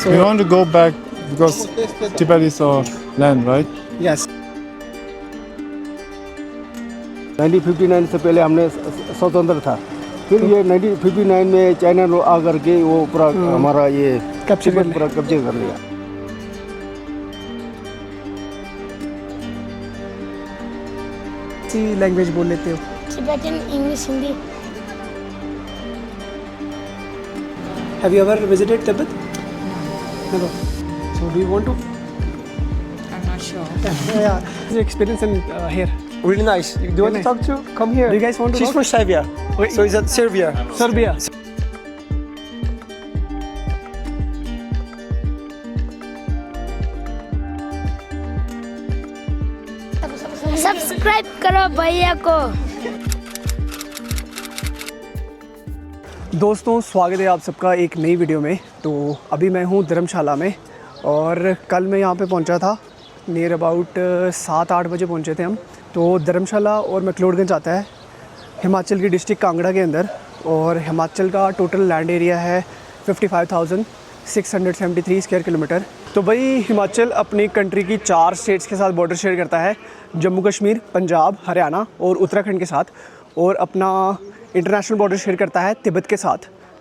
We want to go back because Tibet is our land, right? Yes. 1959 से पहले हमने स्वतंत्र था, फिर ये 1959 में चाइना लोग आकर के वो पूरा हमारा ये कैप्चर कर पूरा कब्जे कर लिया। सी लैंग्वेज बोल लेते हो? Tibetan, English, Hindi. Have you ever visited Tibet? Never. So do you want to? I'm not sure. Yeah. What's your experience in here? Really nice. Do you want to talk to? Come here. Do you guys want to She's talk? from Serbia. Wait. So is that Serbia? Serbia. Subscribe करो भैया को। दोस्तों स्वागत है आप सबका एक नई वीडियो में। तो अभी मैं हूँ धर्मशाला में और कल मैं यहाँ पे पहुँचा था नियर अबाउट 7-8 बजे पहुँचे थे हम। तो धर्मशाला और मैक्लोडगंज आता है हिमाचल की डिस्ट्रिक्ट कांगड़ा के अंदर और हिमाचल का टोटल लैंड एरिया है 55,673 स्क्वायर किलोमीटर। तो भाई हिमाचल अपनी कंट्री की 4 स्टेट्स के साथ बॉर्डर शेयर करता है, जम्मू कश्मीर, पंजाब, हरियाणा और उत्तराखंड के साथ, और अपना इंटरनेशनल बॉर्डर शेयर करता है तिब्बत के साथ।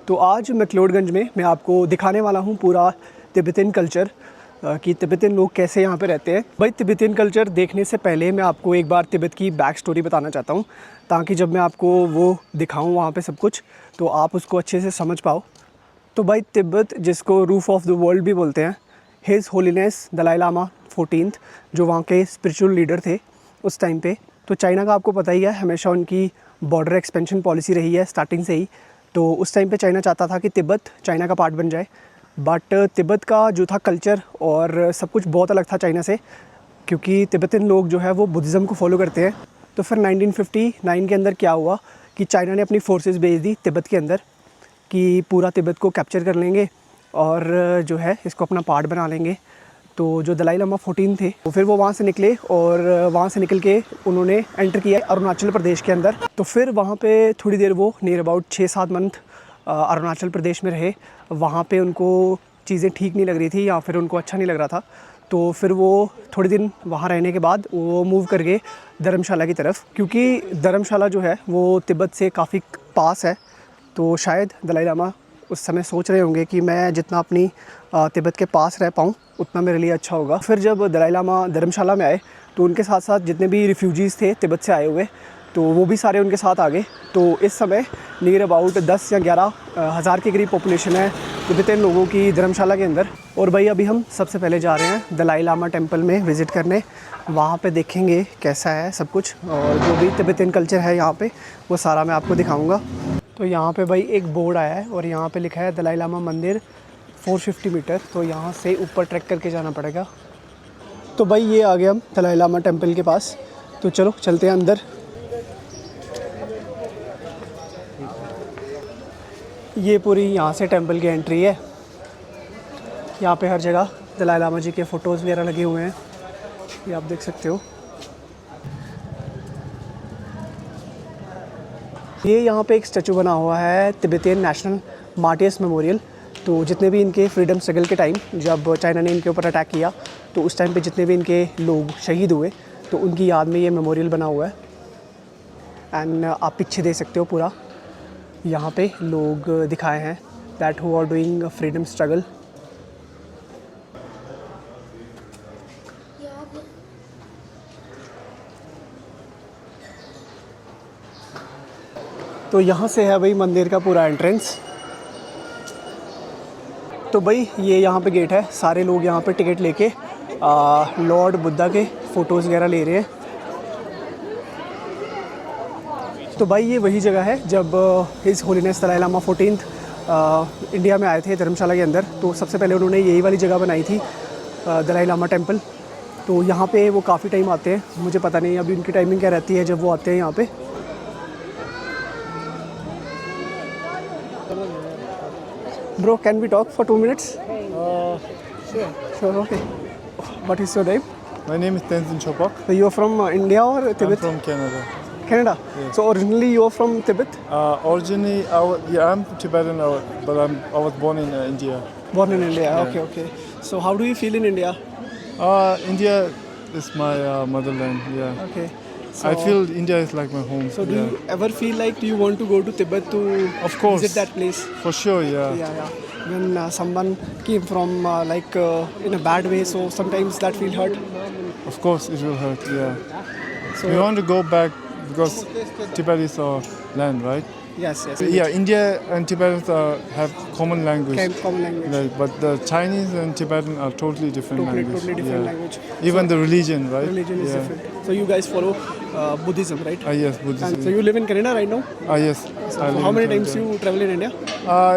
तो आज मैक्लोडगंज में मैं आपको दिखाने वाला हूँ पूरा तिब्बतन कल्चर कि तिब्बतन लोग कैसे यहाँ पे रहते हैं। भाई तिब्बतन कल्चर देखने से पहले मैं आपको एक बार तिब्बत की बैक स्टोरी बताना चाहता हूँ, ताकि जब मैं आपको वो दिखाऊँ वहाँ पे सब कुछ तो आप उसको अच्छे से समझ पाओ। तो भाई तिब्बत, जिसको रूफ ऑफ द वर्ल्ड भी बोलते हैं, his holiness Dalai Lama 14th जो वहाँ के स्पिरिचुअल लीडर थे उस टाइम पे। तो चाइना का आपको पता ही है, हमेशा उनकी बॉर्डर एक्सपेंशन पॉलिसी रही है स्टार्टिंग से ही। तो उस टाइम पे चाइना चाहता था कि तिब्बत चाइना का पार्ट बन जाए, बट तिब्बत का जो था कल्चर और सब कुछ बहुत अलग था चाइना से, क्योंकि तिब्बतन लोग जो है वो बुद्धिज़्म को फॉलो करते हैं। तो फिर 1959 के अंदर क्या हुआ कि चाइना ने अपनी फोर्सेस भेज दी तिब्बत के अंदर कि पूरा तिब्बत को कैप्चर कर लेंगे और जो है इसको अपना पार्ट बना लेंगे। तो जो दलाई लामा 14 थे तो फिर वो वहाँ से निकले और वहाँ से निकल के उन्होंने एंटर किया अरुणाचल प्रदेश के अंदर। तो फिर वहाँ पे थोड़ी देर वो near about 6-7 month Arunachal Pradesh में रहे। वहाँ पे उनको चीज़ें ठीक नहीं लग रही थी या फिर उनको अच्छा नहीं लग रहा था। तो फिर वो थोड़े दिन वहाँ रहने के बाद वो मूव कर गए धर्मशाला की तरफ, क्योंकि धर्मशाला जो है वो तिब्बत से काफ़ी पास है। तो शायद दलाई लामा उस समय सोच रहे होंगे कि मैं जितना अपनी तिब्बत के पास रह पाऊँ उतना मेरे लिए अच्छा होगा। फिर जब दलाई लामा धर्मशाला में आए तो उनके साथ साथ जितने भी रिफ्यूजीज़ थे तिब्बत से आए हुए, तो वो भी सारे उनके साथ आ गए। तो इस समय नियर अबाउट 10 या 11 हज़ार के करीब पॉपुलेशन है तिब्बतन लोगों की धर्मशाला के अंदर। और भाई अभी हम सबसे पहले जा रहे हैं दलाई लामा टेम्पल में विज़िट करने। वहाँ पे देखेंगे कैसा है सब कुछ, और जो भी तिब्बतन कल्चर है यहाँ पे वो सारा मैं आपको दिखाऊँगा। तो यहाँ पे भाई एक बोर्ड आया है और यहाँ पे लिखा है दलाई लामा मंदिर 450 मीटर। तो यहाँ से ऊपर ट्रैक करके जाना पड़ेगा। तो भाई ये आ गए हम दलाई लामा टेम्पल के पास। तो चलो चलते हैं अंदर। ये पूरी यहाँ से टेंपल की एंट्री है। यहाँ पे हर जगह दलाई लामा जी के फ़ोटोज़ वगैरह लगे हुए हैं, ये आप देख सकते हो। ये यहाँ पे एक स्टैचू बना हुआ है तिब्बतियन नेशनल मार्टियर्स मेमोरियल। तो जितने भी इनके फ्रीडम स्ट्रगल के टाइम जब चाइना ने इनके ऊपर अटैक किया तो उस टाइम पे जितने भी इनके लोग शहीद हुए तो उनकी याद में ये मेमोरियल बना हुआ है। एंड आप पीछे देख सकते हो पूरा यहाँ पे लोग दिखाए हैं that who are doing freedom struggle. तो यहाँ से है भाई मंदिर का पूरा एंट्रेंस। तो भाई ये यहाँ पे गेट है, सारे लोग यहाँ पे टिकट लेके लॉर्ड बुद्धा के फ़ोटोज़ वगैरह ले रहे हैं। तो भाई ये वही जगह है जब his holiness Dalai Lama 14th India में आए थे धर्मशाला के अंदर। तो सबसे पहले उन्होंने यही वाली जगह बनाई थी दलाई लामा टेम्पल। तो यहाँ पे वो काफ़ी टाइम आते हैं, मुझे पता नहीं अभी उनकी टाइमिंग क्या रहती है जब वो आते हैं यहाँ पे। Bro, can we talk for 2 minutes? Sure. Sure, okay. What is your name? My name is Tenzin Chopak. So you are from India or I'm Tibet? from Canada. Canada. Yes. So originally you are from Tibet? Originally, I'm Tibetan, but I was born in India. Born in India. Okay, okay. So how do you feel in India? India is my motherland. Yeah. Okay. I feel India is like my home. So do yeah. you ever feel like do you want to go to Tibet to Of course. visit that place? For sure, yeah. Yeah, yeah. When someone came from in a bad way, so sometimes that feel hurt. Of course, it will hurt, yeah. So We want to go back because Tibet is our land, right? yes, yes. Yeah, India and Tibet have common language. Common language. Right, but the Chinese and Tibetan are totally different language. Totally different yeah. language. Even the religion, right? Religion is yeah. different. So you guys follow Buddhism, right? Yes, Buddhism. And so you live in Canada right now? Yes. So I live how in many Canada. times you travel in India?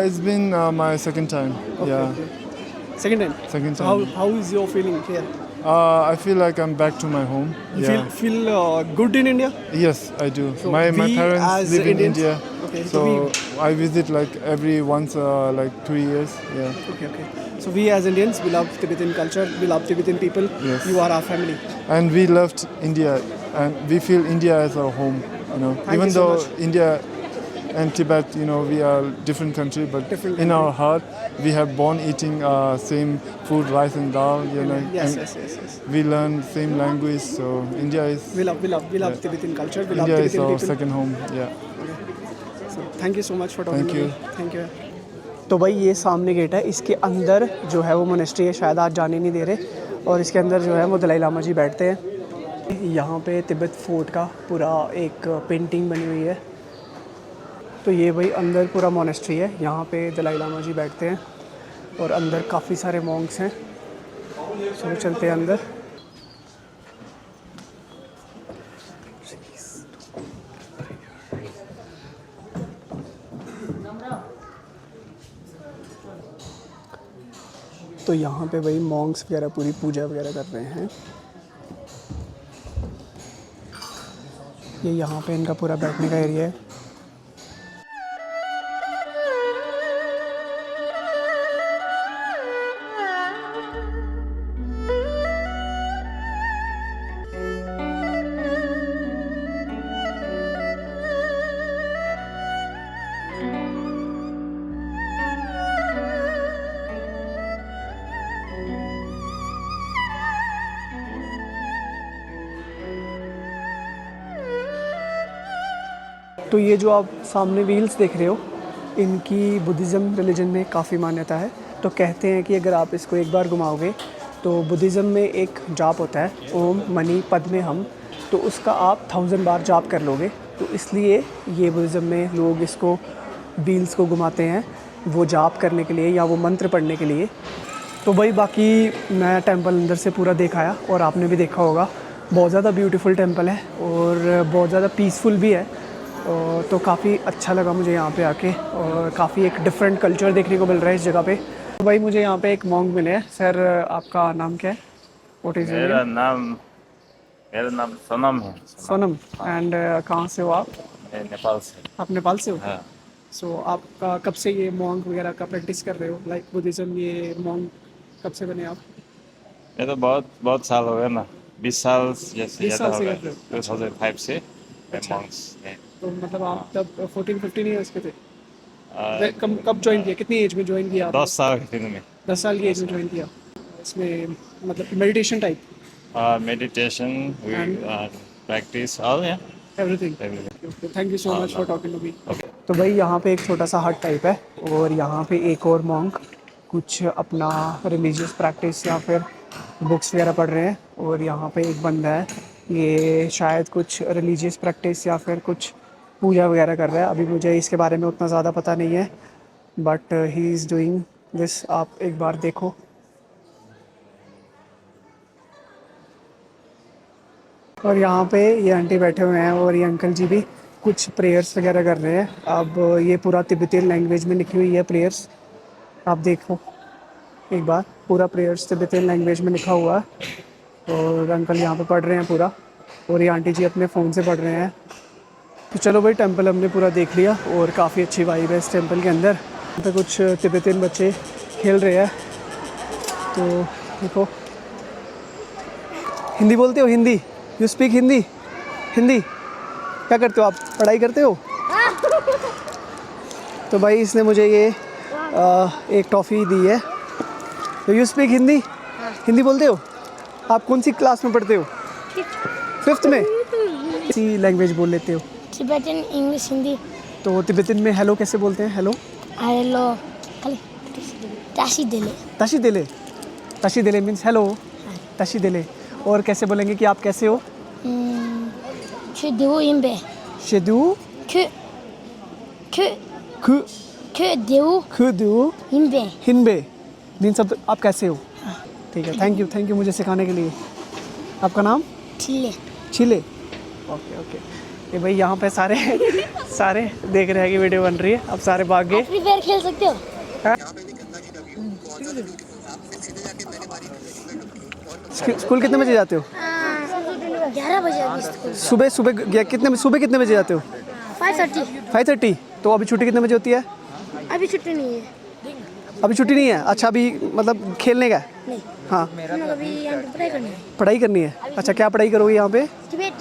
It's been my second time. yeah. Okay. Second time. Second So time. how is your feeling here? I feel like I'm back to my home. You yeah. feel good in India? Yes, I do. So my we parents as live in Indians- India. Okay, so So I visit like every once like 2 years. Yeah. Okay, okay. So we as Indians, we love Tibetan culture, we love Tibetan people. Yes. You are our family. And we loved India, and we feel India as our home. Thank Even you so though much. India and Tibet, we are different country, but Different in country. our heart, we have born eating same food, rice and dal. Yes, and yes. we learn same language. So India is We love Tibetan culture. We love India is Tibetan our people. second home. Yeah. So thank you so much for talking Thank to you. me. Thank you. तो भाई ये सामने gate है, इसके अंदर जो है वो मोनेस्ट्री है, शायद आज जाने नहीं दे रहे, और इसके अंदर जो है वो दलाई लामा जी बैठते हैं। यहाँ पे तिब्बत फोर्ट का पूरा एक पेंटिंग बनी हुई है। तो ये भाई अंदर पूरा मोनेस्ट्री है, यहाँ पे दलाई लामा जी बैठते हैं और अंदर काफ़ी सारे मॉन्क्स हैं। चलो चलते हैं अंदर। तो यहाँ पे भाई मॉन्क्स वगैरह पूरी पूजा वगैरह कर रहे हैं। ये यहाँ पे इनका पूरा बैठने का एरिया है। तो ये जो आप सामने व्हील्स देख रहे हो, इनकी बुद्धिज़्म रिलीजन में काफ़ी मान्यता है। तो कहते हैं कि अगर आप इसको एक बार घुमाओगे तो बुद्धिज़्म में एक जाप होता है, ओम मनी पद्मे हम, तो उसका आप 1000 बार जाप कर लोगे। तो इसलिए ये बुद्धिज़्म में लोग इसको व्हील्स को घुमाते हैं, वो जाप करने के लिए या वो मंत्र पढ़ने के लिए। तो भाई बाकी मैं टेंपल अंदर से पूरा देखाया और आपने भी देखा होगा, बहुत ज़्यादा ब्यूटीफुल टेंपल है और बहुत ज़्यादा पीसफुल भी है। तो काफ़ी अच्छा लगा मुझे यहाँ पे आके, और काफ़ी एक डिफरेंट कल्चर देखने को मिल रहा है इस जगह पे। तो भाई मुझे यहाँ पे एक मॉन्क मिले हैं। सर आपका नाम क्या है? व्हाट इज़ मेरा नाम सोनम है। सोनम। एंड कहाँ से हो आप? मैं नेपाल से। आप नेपाल से हो? हाँ। सो आप कब से ये मॉन्क वगैरह का प्रैक्टिस कर रहे हो, लाइक बुद्धिज़्म, ये मॉन्क कब से बने आप? ये तो बहुत साल हो गए ना, 20 साल जैसे 20 ज़्यादा साल हो से गए। कर रहे हो? 2005 से मैं अच्छा। मॉन्क्स में। तो मतलब आप तब 14-15 ईयर्स के थे? कब ज्वाइन किया, कितनी एज में ज्वाइन किया? 10 साल के दिन में। 10 साल की एज में ज्वाइन किया। इसमें मतलब meditation type? Meditation, practice, all या everything. everything। Thank you so much for talking to me. Okay। तो भाई यहाँ पे एक छोटा सा हट टाइप है, और यहाँ पे एक और मॉन्क कुछ अपना रिलीजियस प्रैक्टिस या फिर बुक्स वगैरह पढ़ रहे हैं, और यहाँ पे एक बंदा है, ये शायद कुछ रिलीजियस प्रैक्टिस या फिर कुछ पूजा वगैरह कर रहा है। अभी मुझे इसके बारे में उतना ज़्यादा पता नहीं है, but he is doing this. आप एक बार देखो। और यहाँ पे ये आंटी बैठे हुए हैं और ये अंकल जी भी कुछ प्रेयर्स वगैरह कर रहे हैं। अब ये पूरा तिब्बतियन लैंग्वेज में लिखी हुई है प्रेयर्स, आप देखो एक बार, पूरा प्रेयर्स तिब्बतियन लैंग्वेज में लिखा हुआ है, और अंकल यहाँ पे पढ़ रहे हैं पूरा, और ये आंटी जी अपने फ़ोन से पढ़ रहे हैं। तो चलो भाई, टेंपल हमने पूरा देख लिया और काफ़ी अच्छी वाइब है इस टेंपल के अंदर। यहाँ पे कुछ तिब्बतियन बच्चे खेल रहे हैं, तो देखो। हिंदी बोलते हो? हिंदी? You speak Hindi? हिंदी क्या करते हो आप, पढ़ाई करते हो? तो भाई इसने मुझे ये एक टॉफ़ी दी है, तो यू स्पीक हिंदी? हिंदी बोलते हो? आप कौन सी क्लास में पढ़ते हो? 5th में? सी लैंग्वेज बोल लेते हो? Tibetan, English, Hindi. तो तिब्बतन में हेलो कैसे बोलते हैं? Hello Hello. Tashi dele. Tashi दिले? ताशी दिले मीन्स हेलो, ताशी दिले। और कैसे बोलेंगे कि आप कैसे हो? Kö deo imbe. शेदू Kö खु deo खुदू imbe. हिनबे मीन्स अब आप कैसे हो? ठीक है, थैंक यू मुझे सिखाने के लिए। आपका नाम? Tile. चिले। Okay okay. ये भाई यहाँ पे सारे देख रहे हैं कि वीडियो बन रही है। अब सारे भाग गए। फ्री फायर खेल सकते हो? स्कूल कितने बजे जाते हो? 11 बजे अभी स्कूल। सुबह कितने बजे जाते हो? 5:30। 5:30। तो अभी छुट्टी कितने बजे होती है? अभी छुट्टी नहीं है। अभी छुट्टी नहीं है? अच्छा, अभी मतलब खेलने का? नहीं। हाँ, हम लोग अभी यहाँ पे पढ़ाई करनी है। पढ़ाई करनी है। अच्छा, क्या पढ़ाई करोगे यहाँ पे? टिबेट।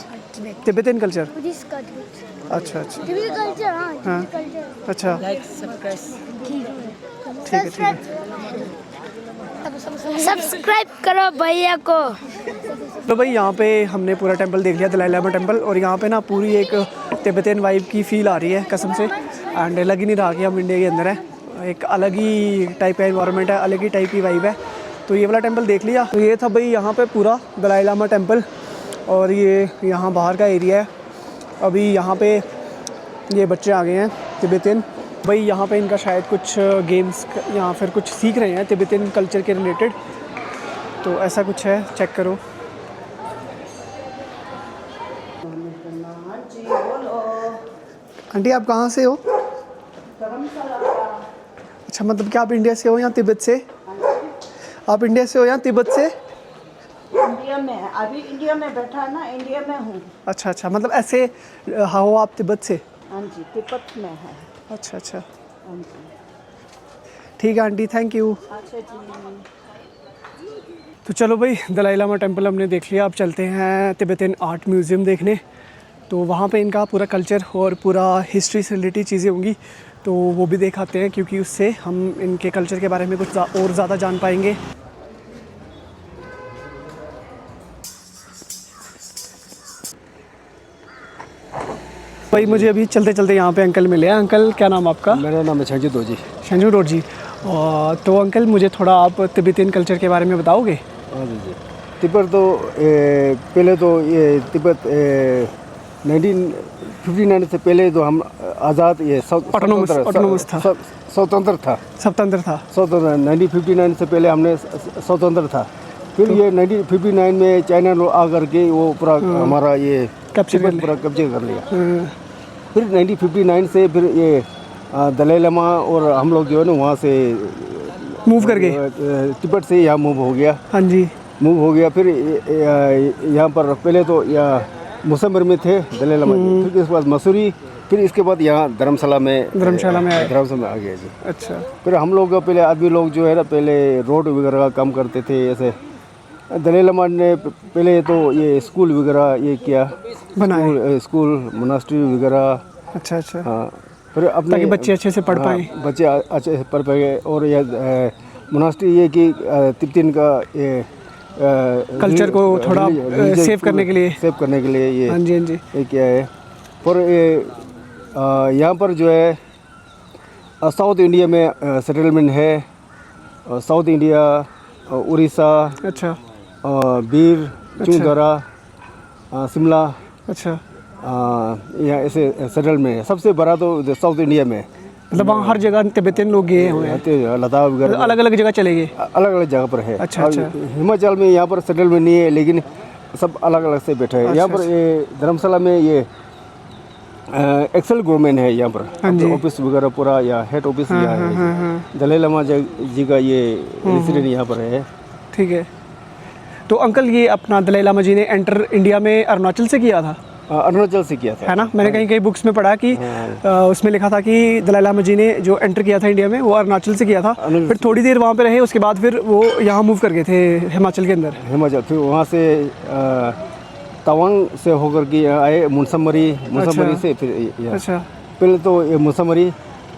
Tibetan culture. बुद्धिस्ट का टिबेट। अच्छा अच्छा टिबेट कल्चर, हाँ हाँ। Tibet culture. अच्छा, ठीक है। सब्सक्राइब करो भैया को। तो भाई यहाँ पे हमने पूरा टेंपल देख लिया, दलाई लामा टेंपल। और यहाँ पे ना पूरी एक तिब्बतन वाइब की फील आ रही है कसम से। एंड लग ही नहीं रहा कि हम इंडिया के अंदर है। एक अलग ही टाइप का एनवायरनमेंट है, अलग ही टाइप की वाइब है। तो ये वाला टेंपल देख लिया। तो ये था भाई यहाँ पे पूरा दलाई लामा टेंपल। और ये यहाँ बाहर का एरिया है। अभी यहाँ पे ये बच्चे आ गए हैं तिब्बतन। भाई यहाँ पे इनका शायद कुछ गेम्स या फिर कुछ सीख रहे हैं तिब्बतन कल्चर के रिलेटेड। तो ऐसा कुछ है, चेक करो। आंटी आप कहाँ से हो? अच्छा, मतलब क्या आप इंडिया से हो या तिब्बत से? आप इंडिया से हो या तिब्बत से? इंडिया में है। अभी इंडिया में बैठा ना, इंडिया में हूँ। अच्छा अच्छा, मतलब ऐसे हो आप तिब्बत से? हाँ जी, तिब्बत में है। अच्छा अच्छा, हाँ जी। ठीक है आंटी, थैंक यू। अच्छा जी। तो चलो भाई, दलाई लामा टेंपल हमने देख लिया। अब चलते हैं तिब्बतन आर्ट म्यूज़ियम देखने। तो वहाँ पे इनका पूरा कल्चर और पूरा हिस्ट्री से रिलेटेड चीज़ें होंगी, तो वो भी देखाते हैं, क्योंकि उससे हम इनके कल्चर के बारे में कुछ और ज़्यादा जान पाएंगे। भाई मुझे अभी चलते चलते यहाँ पे अंकल मिले हैं। अंकल क्या नाम आपका? मेरा नाम है संजू दोजी। संजू डोर जी। तो अंकल मुझे थोड़ा आप तिब्बतन कल्चर के बारे में बताओगे? हाँ जी। तिब्बत तो पहले तो ये तिब्बत 1959 से पहले तो हम आज़ाद ये ऑटोनोमस था। स्वतंत्र था। स्वतंत्र था। 1959 से पहले हमने स्वतंत्र था। फिर ये 1959 में चाइना लोग आकर के वो पूरा हमारा ये कैप्चर पूरा कब्जे कर लिया। फिर 1959 से फिर ये दलाई लामा और हम लोग जो है ना वहाँ से मूव कर गए। तिब्बत से यहाँ मूव हो गया। हाँ जी, मूव हो गया। फिर यहाँ पर पहले तो यहाँ मुसम्मर में थे दलाई लामा जी, फिर इसके बाद मसूरी, फिर इसके बाद यहाँ धर्मशाला में आ गया जी। अच्छा। फिर हम लोग पहले आदमी लोग जो है ना पहले रोड वगैरह का काम करते थे। ऐसे दलाई लामा ने पहले तो ये स्कूल वगैरह ये किया, बनाए स्कूल मोनास्ट्री वगैरह। अच्छा अच्छा। हाँ, फिर अपने ताकि बच्चे अच्छे से पढ़ पाएँ। बच्चे अच्छे से पढ़ पाए। और ये मोनास्ट्री ये कि तिब्बतन का ये कल्चर को थोड़ा सेव करने के लिए ये हाँ जी ये क्या है। पर ये यहाँ पर जो है साउथ इंडिया में सेटलमेंट है। साउथ इंडिया, उड़ीसा, अच्छा, बीर, चूंदरा, शिमला, अच्छा, यहाँ ऐसे सेटलमेंट है। सबसे बड़ा तो साउथ इंडिया में, मतलब वहाँ हर जगह तिब्बतन लोग गए हुए हैं, लद्दाख वगैरह अलग अलग जगह चले गए, अलग अलग जगह पर है। अच्छा अच्छा। हिमाचल में यहाँ पर सेटलमेंट नहीं है, लेकिन सब अलग अलग से बैठे हैं। यहाँ पर ये धर्मशाला में ये एक्सेल गवर्नमेंट है। यहाँ पर ऑफिस वगैरह पूरा या हेड ऑफिस यहाँ है। दलाई लामा जी का ये रेसिडेंट यहाँ पर है। ठीक है। तो अंकल ये अपना दलाई लामा जी ने एंटर इंडिया में अरुणाचल से किया था? अरुणाचल से किया था, है ना। मैंने कहीं कहीं बुक्स में पढ़ा कि उसमें लिखा था कि दलाई लामा जी ने जो एंटर किया था इंडिया में वो अरुणाचल से किया था। फिर थोड़ी देर वहाँ पे रहे, उसके बाद फिर वो यहाँ मूव कर गए थे हिमाचल के अंदर। हिमाचल फिर वहाँ से तवांग से होकर के आए मुसम्मरी से फिर। अच्छा। पहले तो ये मुसम्मरी,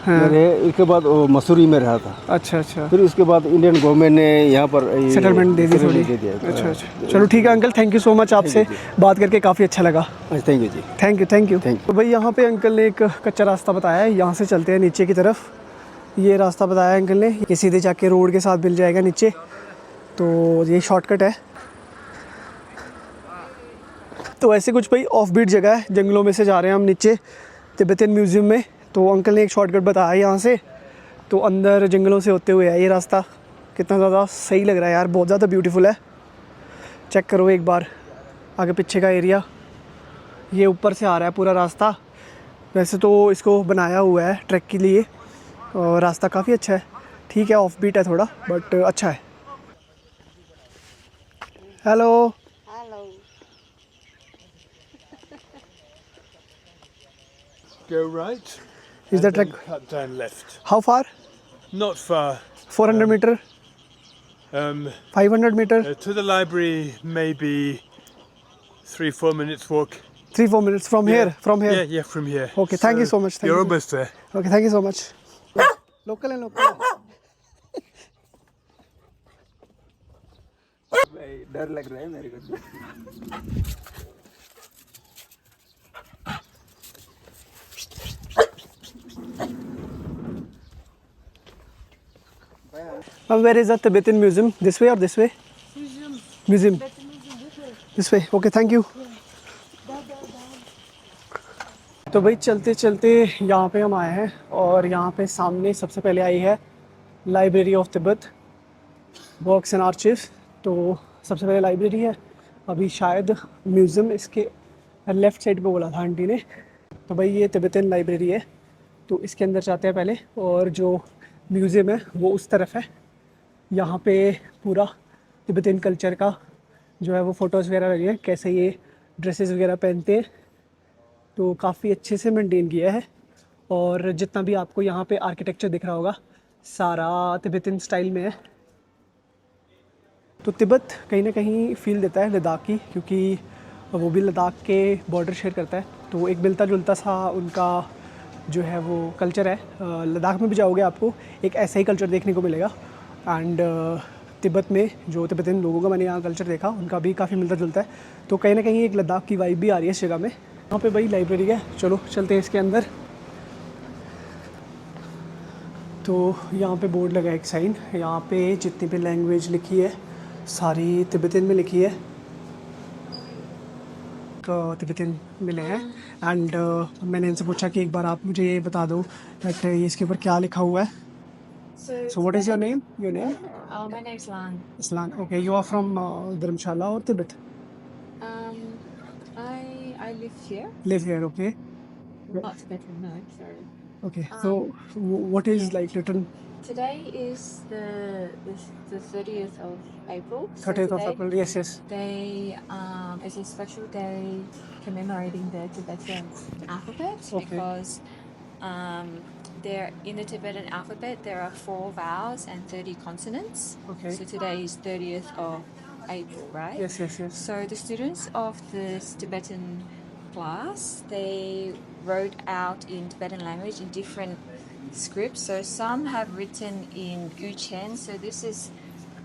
इधर है। इसके बाद वो मसूरी में रहा था। अच्छा अच्छा, फिर उसके बाद इंडियन गवर्नमेंट ने यहाँ पर सेटलमेंट दे दी थोड़ी। दे दिया। अच्छा अच्छा, चलो ठीक है uncle, thank you so much, आपसे बात करके काफ़ी अच्छा लगा। थैंक यू जी। Thank you thank you. Thank you. तो भाई यहाँ पे अंकल ने एक कच्चा रास्ता बताया है, यहाँ से चलते हैं नीचे की तरफ। ये रास्ता बताया अंकल ने, ये सीधे जाके रोड के साथ मिल जाएगा नीचे, तो ये शॉर्टकट है। तो ऐसे कुछ भाई ऑफ बीट जगह है, जंगलों में से जा रहे हैं हम नीचे तिब्बतन म्यूज़ियम में। तो अंकल ने एक शॉर्टकट बताया यहाँ से, तो अंदर जंगलों से होते हुए है ये रास्ता। कितना ज़्यादा सही लग रहा है यार, बहुत ज़्यादा ब्यूटीफुल है। चेक करो एक बार आगे पीछे का एरिया, ये ऊपर से आ रहा है पूरा रास्ता। वैसे तो इसको बनाया हुआ है ट्रैक के लिए, और रास्ता काफ़ी अच्छा है। ठीक है, ऑफ बीट है थोड़ा, बट अच्छा है। Hello Go right. Is the track, Cut down left. How far? Not far. 400 meter, 500 meter, To the library, maybe 3-4 minutes walk. 3-4 minutes from here, from here. Yeah, from here. Okay, thank you so much, thank You're you. almost there. Okay, thank you so much. Local है, local है। डर लग रहा है मेरे को। Where is the Tibetan museum? This way or this way? Museum. This way. Okay, thank you. तो भाई चलते चलते यहाँ पे हम आए हैं, और यहाँ पे सामने सबसे पहले आई है library of Tibet works and archives. तो सबसे पहले लाइब्रेरी है, अभी शायद म्यूज़ियम इसके लेफ़्ट साइड पे बोला था आंटी ने। तो भाई ये तिब्बतन लाइब्रेरी है, तो इसके अंदर जाते हैं पहले, और जो म्यूज़ियम है वो उस तरफ है। यहाँ पे पूरा तिब्बतन कल्चर का जो है वो फ़ोटोज़ वगैरह लगी हैं, कैसे ये ड्रेसेस वगैरह पहनते हैं, तो काफ़ी अच्छे से मेंटेन किया है। और जितना भी आपको यहाँ पे आर्किटेक्चर दिख रहा होगा सारा तिब्बतन स्टाइल में है। तो तिब्बत कहीं ना कहीं फील देता है लद्दाख की, क्योंकि वो भी लद्दाख के बॉर्डर शेयर करता है, तो एक मिलता जुलता सा उनका जो है वो कल्चर है। लद्दाख में भी जाओगे आपको एक ऐसा ही कल्चर देखने को मिलेगा। एंड तिब्बत में जो तिब्बतन लोगों का मैंने यहाँ कल्चर देखा, उनका भी काफ़ी मिलता जुलता है, तो कहीं ना कहीं एक लद्दाख की वाइब भी आ रही है इस जगह में। यहाँ पे भाई लाइब्रेरी है, चलो चलते हैं इसके अंदर। तो यहाँ पे बोर्ड लगा है एक साइन, यहाँ पे जितनी भी लैंग्वेज लिखी है सारी तिब्बतन में लिखी है, तो तिब्बतन मिले हैं। एंड मैंने इनसे पूछा कि एक बार आप मुझे ये बता दो कि ये इसके ऊपर क्या लिखा हुआ है। So what is your name? Your name? My name's Lan. Islan. Okay, you are from Dharamshala or Tibet? I live here. Live here, okay. Not Tibetan, no, sorry. Okay, so what is like written? Today is the 30th of April. 30th of today April, yes, yes. They it's a special day commemorating the Tibetan alphabet, Okay. because there in the Tibetan alphabet there are 4 vowels and 30 consonants. Okay. So today is 30th of April, right? Yes, yes, yes. So the students of this Tibetan class, they wrote out in Tibetan language in different scripts. So some have written in Uchen. So this is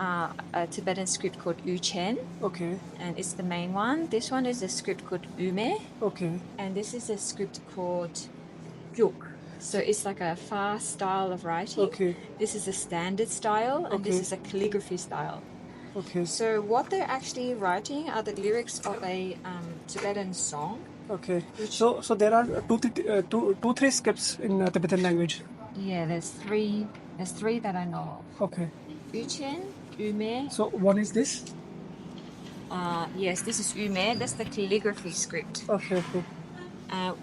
a Tibetan script called Uchen, Okay, and it's the main one. This one is a script called Ume, okay, and this is a script called Gyuk. So it's like a fast style of writing. Okay. This is a standard style, and this Okay. is a calligraphy style. okay, So what they're actually writing are the lyrics of a Tibetan song. okay. So there are two, three scripts in Tibetan language. Yeah, there's three that I know of. Okay. Uchen, Ume. So one is this? Yes, this is Ume. That's the calligraphy script. Okay, okay,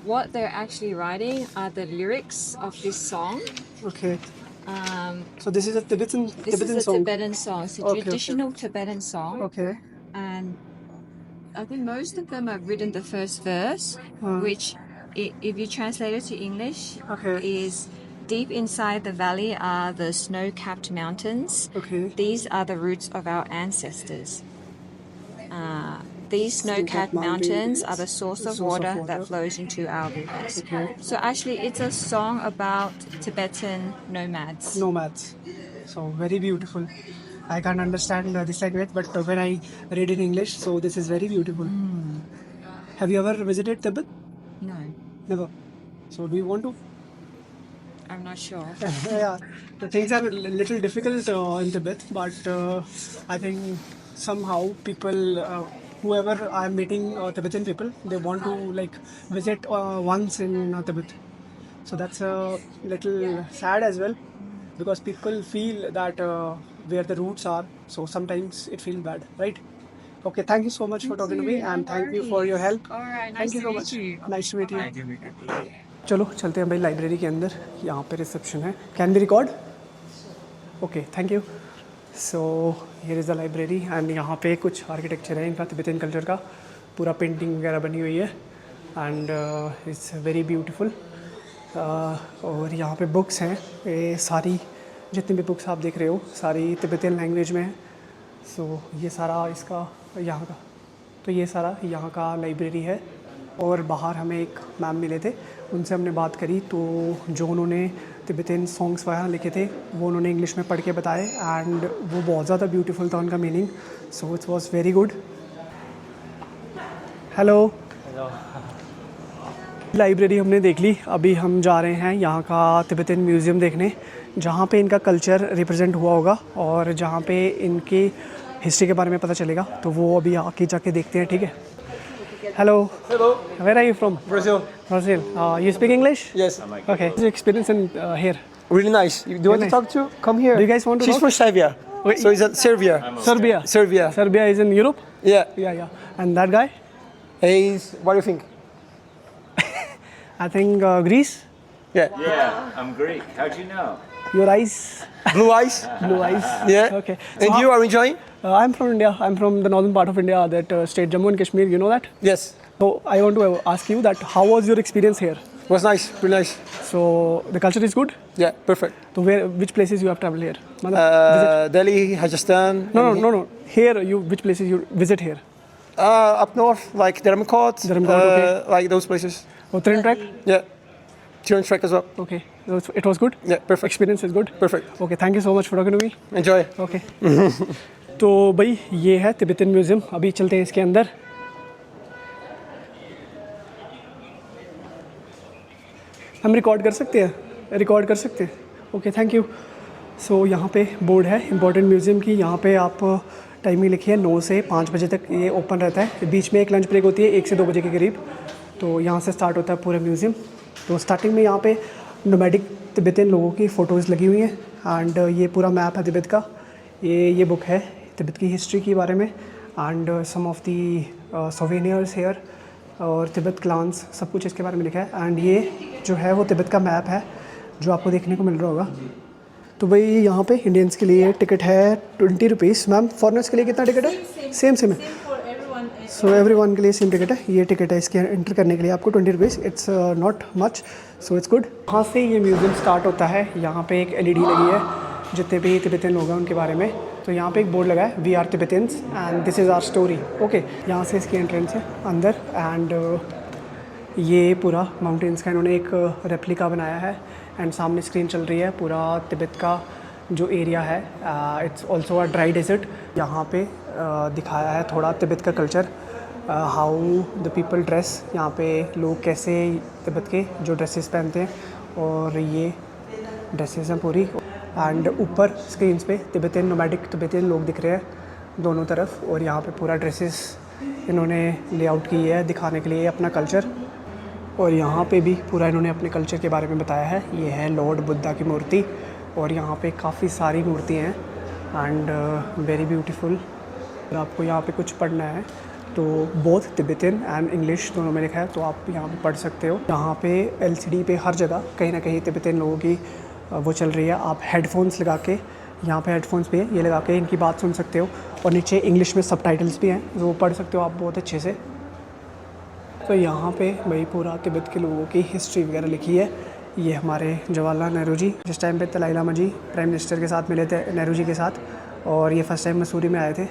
What they're actually writing are the lyrics of this song. okay. So this is a This Tibetan is a song. Tibetan song. It's a Okay, okay. traditional Tibetan song. Okay. And I think most of them have written the first verse, which, if you translate it to English, Okay. is deep inside the valley are the snow-capped mountains. Okay. These are the roots of our ancestors. these snow-capped mountains are the source of water that flows into our rivers. So actually, it's a song about Tibetan nomads. Nomads. So very beautiful. I can't understand this language, but when I read in English, so this is very beautiful. Have you ever visited Tibet? No, Never. So do you want to? I'm not sure. Yeah, the things are a little difficult in Tibet, but I think somehow people, whoever I'm meeting, Tibetan people, they want to like visit once in Tibet. So that's a little sad as well, because people feel that where the roots are, so sometimes it feels bad, right? Okay, thank you so much for talking to me, and thank you for your help. All right, nice Thank you to so meet much. you. Nice to meet you. चलो चलते हैं भाई library के अंदर. यहाँ पे reception है. Can be record? Okay, thank you. So here is the library, and यहाँ पे कुछ आर्किटेक्चर है इनका, तिब्बतन कल्चर का, पूरा पेंटिंग वगैरह बनी हुई है, एंड इट्स वेरी ब्यूटीफुल. और यहाँ पे बुक्स हैं, ये सारी जितनी भी बुक्स आप देख रहे हो सारी तिब्बतन लैंग्वेज में है. सो ये सारा इसका यहाँ का, तो ये सारा यहाँ का लाइब्रेरी है. और बाहर हमें एक मैम मिले थे, उनसे हमने बात करी, तो जो उन्होंने तिब्बतन सॉन्ग्स वगैरह लिखे थे वो उन्होंने इंग्लिश में पढ़ के बताए, एंड वो बहुत ज़्यादा ब्यूटीफुल था उनका meaning. So it's was very good. Hello. Library हमने देख ली. अभी हम जा रहे हैं यहाँ का तिब्बतन म्यूज़ियम देखने, जहाँ पे इनका कल्चर रिप्रेजेंट हुआ होगा और जहाँ पे इनकी हिस्ट्री के बारे में पता चलेगा. तो वो अभी आके जाके देखते हैं, ठीक है. Hello. Hello. Where are you from? Brazil. Brazil. You speak English? Yes. Okay. What's your experience in here? Really nice. Do you want nice. to talk to? Come here. Do you guys want to She's talk? from Serbia. Wait. So is that Serbia? Serbia. Serbia. Serbia is in Europe? Yeah. Yeah. And that guy? He's, what do you think? I think Greece? Yeah. Yeah, I'm Greek. How'd you know? Your eyes? Blue eyes? Blue eyes? Yeah. Okay. And you are enjoying? I'm from India. I'm from the northern part of India, that state Jammu and Kashmir. You know that? Yes. So I want to ask you that how was your experience here? It was nice. Really nice. So the culture is good? Yeah, perfect. So which places you have traveled here? Visit? Delhi, Rajasthan. No. Here, which places you visit here? Up north, like Dharmakot. Dharmakot, okay. Like those places. Uttarakhand track? Yeah. Tiran trek as well. Okay. So it was good? Yeah, perfect. Experience is good? Perfect. Okay, thank you so much for talking to me. Enjoy. Okay. तो भाई ये है Tibetan museum. अभी चलते हैं इसके अंदर. हम रिकॉर्ड कर सकते हैं? रिकॉर्ड कर सकते हैं. Okay, thank you. सो यहाँ पे बोर्ड है इम्पोर्टेंट म्यूज़ियम की. यहाँ पे आप टाइमिंग लिखी है 9 से 5 बजे तक ये ओपन रहता है. बीच में एक लंच ब्रेक होती है 1 से 2 बजे के करीब. तो यहाँ से स्टार्ट होता है पूरा म्यूज़ियम. तो स्टार्टिंग में यहाँ पे नोमैडिक तिब्बतन लोगों की फ़ोटोज़ लगी हुई हैं, एंड ये पूरा मैप है तिब्बत का. ये बुक है तिब्बत की हिस्ट्री के बारे में, and some of the souvenirs here और तिब्बत क्लान्स, सब कुछ इसके बारे में लिखा है. एंड ये जो है वो तिब्बत का मैप है जो आपको देखने को मिल रहा होगा. तो भाई यहाँ पे इंडियंस के लिए टिकट है 20 रुपीज़. मैम फॉरेनर्स के लिए कितना टिकट है? सेम है. सो एवरीवन के लिए सेम टिकट है. ये टिकट है इसके एंटर करने के लिए आपको 20 rupees. It's not much, so it's good. यहाँ से ये म्यूज़ियम स्टार्ट होता है. यहाँ पे एक LED लगी है जितने भी तिब्बतन लोग हैं उनके बारे में. तो यहाँ पे एक बोर्ड लगा है, we are Tibetans and this is our story. Okay, यहाँ से इसकी एंट्रेंस है अंदर. एंड ये पूरा माउंटेन्स का इन्होंने एक रेप्लिका बनाया है, एंड सामने स्क्रीन चल रही है पूरा तिब्बत का जो एरिया है. It's also a dry desert. यहाँ पे दिखाया है थोड़ा तिब्बत का culture, how the people dress. यहाँ पे लोग कैसे तिब्बत के जो ड्रेसेस पहनते हैं, और ये ड्रेसेस हैं पूरी. एंड ऊपर स्क्रीन्स पे तिब्बतन नोमैडिक तिब्बतन लोग दिख रहे हैं दोनों तरफ, और यहाँ पे पूरा ड्रेसेस इन्होंने लेआउट की है दिखाने के लिए अपना कल्चर. और यहाँ पे भी पूरा इन्होंने अपने कल्चर के बारे में बताया है. ये है लॉर्ड बुद्धा की मूर्ति, और यहाँ पे काफ़ी सारी मूर्तियाँ हैं, एंड वेरी ब्यूटीफुल. अगर आपको यहाँ पे कुछ पढ़ना है तो बोथ तिब्बतन एंड इंग्लिश दोनों में लिखा है, तो आप यहाँ पे पढ़ सकते हो. यहाँ पे LCD पे हर जगह कहीं ना कहीं तिब्बतन लोगों की वो चल रही है. आप हेडफोन्स लगा के, यहाँ पे हेडफोन्स भी है, ये लगा के इनकी बात सुन सकते हो. और नीचे इंग्लिश में सबटाइटल्स भी हैं, वो पढ़ सकते हो आप बहुत अच्छे से. तो यहाँ पे भाई पूरा तिब्बत के लोगों की हिस्ट्री वगैरह लिखी है. ये हमारे जवाहरलाल नेहरू जी जिस टाइम पे दलाई लामा जी प्राइम मिनिस्टर के साथ मिले थे, नेहरू जी के साथ, और ये फर्स्ट टाइम मसूरी में आए थे.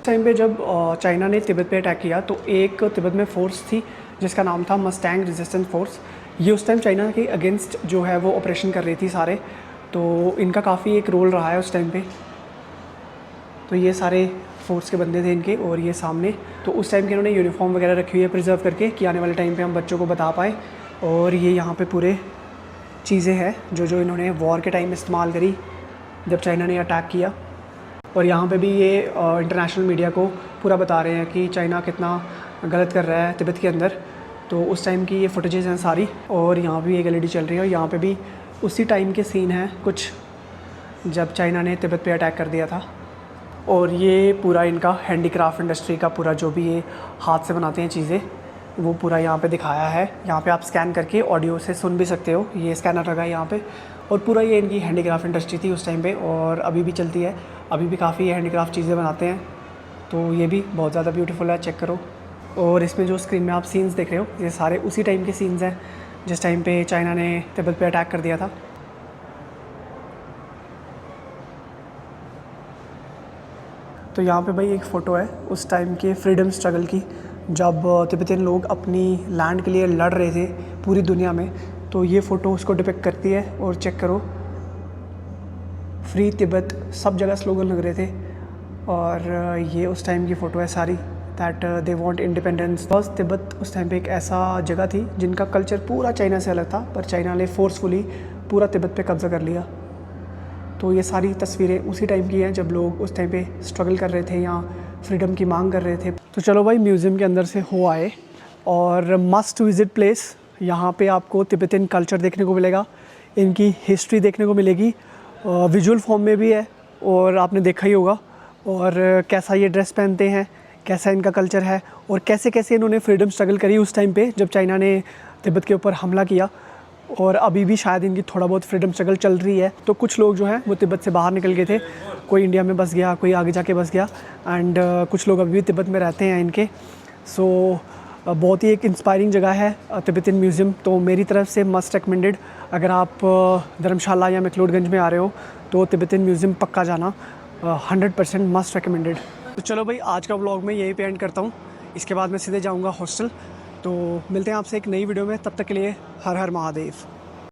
टाइम पे जब चाइना ने तिब्बत पे अटैक किया तो एक तिब्बत में फ़ोर्स थी जिसका नाम था मस्टैंग रेजिस्टेंस फोर्स। ये उस टाइम चाइना के अगेंस्ट जो है वो ऑपरेशन कर रही थी सारे, तो इनका काफ़ी एक रोल रहा है उस टाइम पे। तो ये सारे फोर्स के बंदे थे इनके, और ये सामने तो उस टाइम के इन्होंने यूनिफॉर्म वगैरह रखी हुई है प्रिजर्व करके कि आने वाले टाइम पे हम बच्चों को बता पाएँ। और ये यहाँ पे पूरे चीज़ें हैं जो इन्होंने वॉर के टाइम इस्तेमाल करी जब चाइना ने अटैक किया। और यहाँ पे भी ये इंटरनेशनल मीडिया को पूरा बता रहे हैं कि चाइना कितना गलत कर रहा है तिब्बत के अंदर। तो उस टाइम की ये फुटेजेस हैं सारी। और यहाँ भी एक एलईडी चल रही है और यहाँ पे भी उसी टाइम के सीन हैं कुछ जब चाइना ने तिब्बत पे अटैक कर दिया था। और ये पूरा इनका हैंडीक्राफ्ट इंडस्ट्री का पूरा जो भी ये हाथ से बनाते हैं चीज़ें वो पूरा यहाँ पे दिखाया है। यहाँ पे आप स्कैन करके ऑडियो से सुन भी सकते हो, ये स्कैनर लगा है यहाँ पे। और पूरा ये इनकी हैंडीक्राफ्ट इंडस्ट्री थी उस टाइम पे और अभी भी चलती है, अभी भी काफ़ी हैंडीक्राफ्ट चीज़ें बनाते हैं। तो ये भी बहुत ज़्यादा ब्यूटीफुल है, चेक करो। और इसमें जो स्क्रीन में आप सीन्स देख रहे हो ये सारे उसी टाइम के सीन्स हैं जिस टाइम पे चाइना ने तिब्बत पे अटैक कर दिया था। तो यहाँ पे भाई एक फ़ोटो है उस टाइम के फ्रीडम स्ट्रगल की, जब तिब्बतियन लोग अपनी लैंड के लिए लड़ रहे थे पूरी दुनिया में। तो ये फ़ोटो उसको डिपिक्ट करती है। और चेक करो, फ्री तिब्बत, सब जगह स्लोगन लग रहे थे। और ये उस टाइम की फ़ोटो है सारी, दैट दे वांट इंडिपेंडेंस। बस तिब्बत उस टाइम पे एक ऐसा जगह थी जिनका कल्चर पूरा चाइना से अलग था, पर चाइना ने फोर्सफुली पूरा तिब्बत पे कब्ज़ा कर लिया। तो ये सारी तस्वीरें उसी टाइम की हैं जब लोग उस टाइम पे स्ट्रगल कर रहे थे या फ्रीडम की मांग कर रहे थे। तो चलो भाई म्यूज़ियम के अंदर से हो आए और मस्ट विज़िट प्लेस। यहाँ पे आपको तिब्बतियन कल्चर देखने को मिलेगा, इनकी हिस्ट्री देखने को मिलेगी, विजुअल फॉर्म में भी है और आपने देखा ही होगा। और कैसा ये ड्रेस पहनते हैं, कैसा इनका कल्चर है और कैसे कैसे इन्होंने फ्रीडम स्ट्रगल करी उस टाइम पे जब चाइना ने तिब्बत के ऊपर हमला किया। और अभी भी शायद इनकी थोड़ा बहुत फ्रीडम स्ट्रगल चल रही है। तो कुछ लोग जो हैं वो तिब्बत से बाहर निकल गए थे, कोई इंडिया में बस गया, कोई आगे जाके बस गया, एंड कुछ लोग अभी भी तिब्बत में रहते हैं इनके। सो बहुत ही एक इंस्पायरिंग जगह है तिब्बतियन म्यूज़ियम। तो मेरी तरफ से मस्ट रिकमेंडेड, अगर आप धर्मशाला या मैक्लोडगंज में आ रहे हो तो तिब्बतियन म्यूज़ियम पक्का जाना, 100% मस्ट रिकमेंडेड। तो चलो भाई आज का व्लॉग मैं यहीं पे एंड करता हूँ, इसके बाद मैं सीधे जाऊँगा हॉस्टल। तो मिलते हैं आपसे एक नई वीडियो में, तब तक के लिए हर हर महादेव।